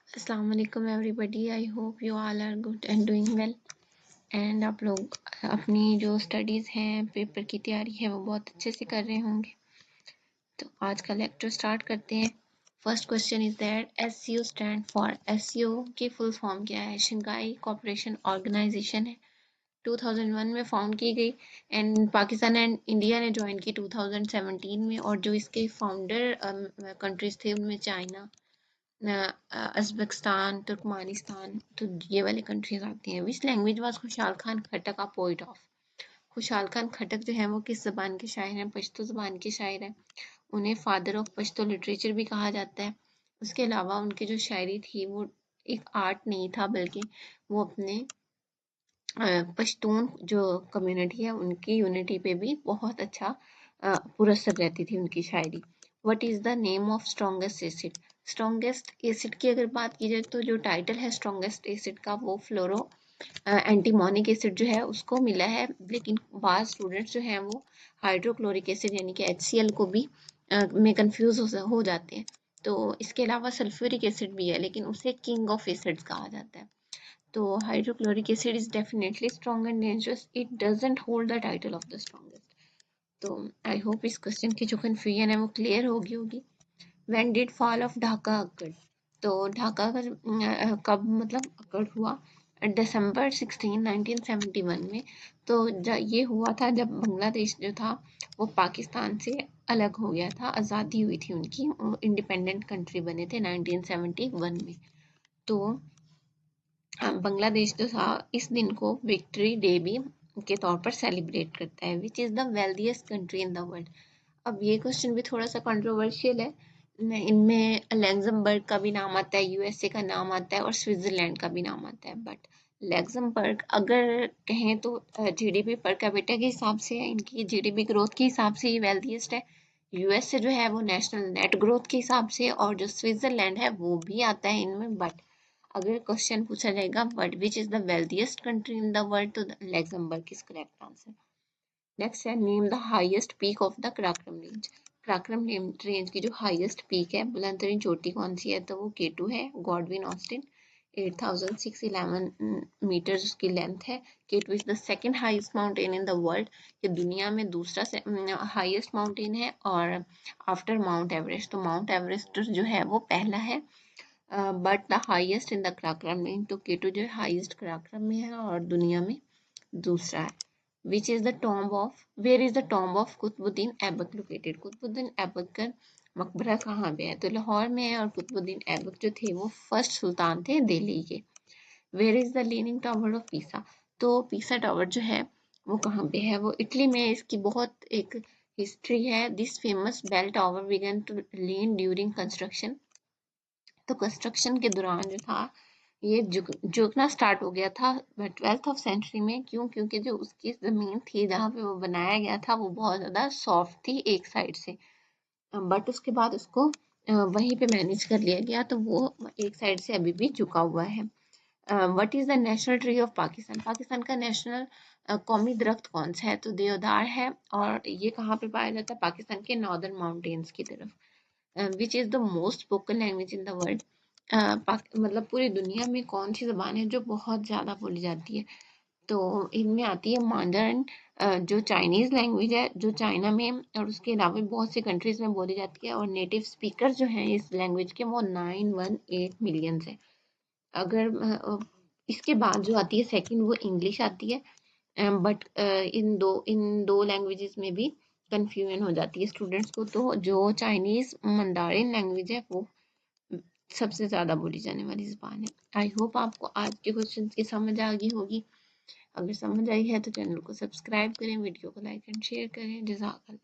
अस्सलाम वालेकुम everybody. I hope you all are good and doing well. And आप लोग अपनी जो स्टडीज़ हैं, पेपर की तैयारी है, वो बहुत अच्छे से कर रहे होंगे। तो आज का लेक्चर स्टार्ट करते हैं। First question is that SCO stand for, SCO की फुल फॉर्म क्या है? शंघाई कोऑपरेशन ऑर्गेनाइजेशन है, 2001 में फाउंड की गई एंड पाकिस्तान एंड इंडिया ने ज्वाइन की 2017 में। और जो इसके फाउंडर कंट्रीज थे उनमें चाइना, अज़्बेकिस्तान, तुर्कमानिस्तान, तो ये वाली कंट्रीज आती हैं। विच लैंग्वेज वाज खुशहाल खान खट्टक अ पोइट ऑफ? खुशहाल खान खट्टक जो है वो किस ज़बान के शायर हैं? पश्तो ज़बान के शायर हैं। उन्हें फादर ऑफ पश्तो लिटरेचर भी कहा जाता है। उसके अलावा उनकी जो शायरी थी वो एक आर्ट नहीं था, बल्कि वो अपने पश्तून जो कम्युनिटी है उनकी यूनिटी पे भी बहुत अच्छा पुरस्सर रहती थी उनकी शायरी। What is the name of strongest acid? Strongest acid की अगर बात की जाए तो जो टाइटल है स्ट्रॉन्गेस्ट एसिड का वो फ्लोरो एंटीमोनिक एसिड जो है उसको मिला है। लेकिन बाद स्टूडेंट्स जो हैं वो हाइड्रोक्लोरिक एसिड यानी कि HCl को भी में कंफ्यूज हो जाते हैं। तो इसके अलावा सल्फ्यूरिक एसिड भी है, लेकिन उसे किंग ऑफ एसिड्स कहा जाता है। तो hydrochloric acid is definitely strong and dangerous, it doesn't hold the title of the strongest. तो आई होप इस क्वेश्चन की जो कन्फ्यूजन है वो क्लियर होगी। When did fall of Dhaka occurred? तो ढाका का कब मतलब अकड़ हुआ? दिसंबर 16 1971 में। तो ये हुआ था जब बांग्लादेश जो था वो पाकिस्तान से अलग हो गया था, आज़ादी हुई थी उनकी, इंडिपेंडेंट कंट्री बने थे 1971 में। तो बांग्लादेश जो था इस दिन को विक्ट्री डे भी के तौर पर सेलिब्रेट करता है। Which is the wealthiest country in the world? अब ये क्वेश्चन भी थोड़ा सा कंट्रोवर्शियल है। इनमें लग्जमबर्ग का भी नाम आता है, यूएसए का नाम आता है और स्विट्जरलैंड का भी नाम आता है। बट लग्जमबर्ग अगर कहें तो जीडीपी पर कैपिटा के हिसाब से, इनकी जीडीपी ग्रोथ के हिसाब से ये वेल्दीएस्ट है। यूएसए जो है वो नेशनल नेट ग्रोथ के हिसाब से, और जो स्विट्जरलैंड है वो भी आता है इनमें। बट अगर क्वेश्चन पूछा जाएगा but which is the wealthiest country in the world, तो Luxembourg is correct answer. Next है name the highest peak of the Karakoram range. Karakoram range की जो हाईएस्ट पीक है, बुलंद तरीन चोटी कौन सी है? तो वो K2 है, गॉडविन ऑस्टिन। 8611 मीटर्स उसकी लेंथ है। K2 is the second highest mountain in the world, ये दुनिया में दूसरा हाईएस्ट माउंटेन है, और आफ्टर माउंट एवरेस्ट। तो माउंट एवरेस्ट जो है वो पहला है, but the highest in the Karakoram range. तो K2 जो है हाईएस्ट कराक्रम में है और दुनिया में दूसरा है। Which is the tomb of, where is the tomb of Qutbuddin Aibak located? Qutbuddin Aibak का मकबरा कहाँ पे है? तो लाहौर में है, और कुतुबुद्दीन ऐबक जो थे वो फर्स्ट सुल्तान थे दिल्ली के। Where is the leaning tower of Pisa? तो पीसा टावर जो है वो कहाँ पे है? वो इटली में। इसकी बहुत एक हिस्ट्री है। This famous bell tower began to lean during construction. तो कंस्ट्रक्शन के दौरान जो था ये झुकना स्टार्ट हो गया था 12th ऑफ सेंचुरी में। क्यों? क्योंकि जो उसकी ज़मीन थी जहाँ पे वो बनाया गया था वो बहुत ज़्यादा सॉफ्ट थी एक साइड से, बट उसके बाद उसको वहीं पे मैनेज कर लिया गया, तो वो एक साइड से अभी भी झुका हुआ है। What is the national tree of Pakistan? Pakistan का नेशनल कौमी दरख्त कौन सा है? तो देवदार है, और ये कहाँ पे पाया जाता है? पाकिस्तान के नॉर्दर्न माउंटेन्स की तरफ। Which is the most spoken language in the world? मतलब पूरी दुनिया में कौन सी ज़बान है जो बहुत ज़्यादा बोली जाती है? तो इनमें आती है मांडरिन, जो चाइनीज़ लैंग्वेज है, जो चाइना में और उसके अलावा भी बहुत सी कंट्रीज़ में बोली जाती है, और नेटिव स्पीकर जो हैं इस लैंग्वेज के वो 918 मिलियन है। अगर इसके बाद जो आती है सेकंड वो इंग्लिश आती है, बट इन दो लैंग्वेजेस में भी कंफ्यूजन हो जाती है स्टूडेंट्स को। तो जो चाइनीज़ मंडारिन लैंग्वेज है वो सबसे ज़्यादा बोली जाने वाली ज़बान है। आई होप आपको आज के क्वेश्चन की समझ आ गई होगी। अगर समझ आई है तो चैनल को सब्सक्राइब करें, वीडियो को लाइक एंड शेयर करें। जज़ाकल्लाह।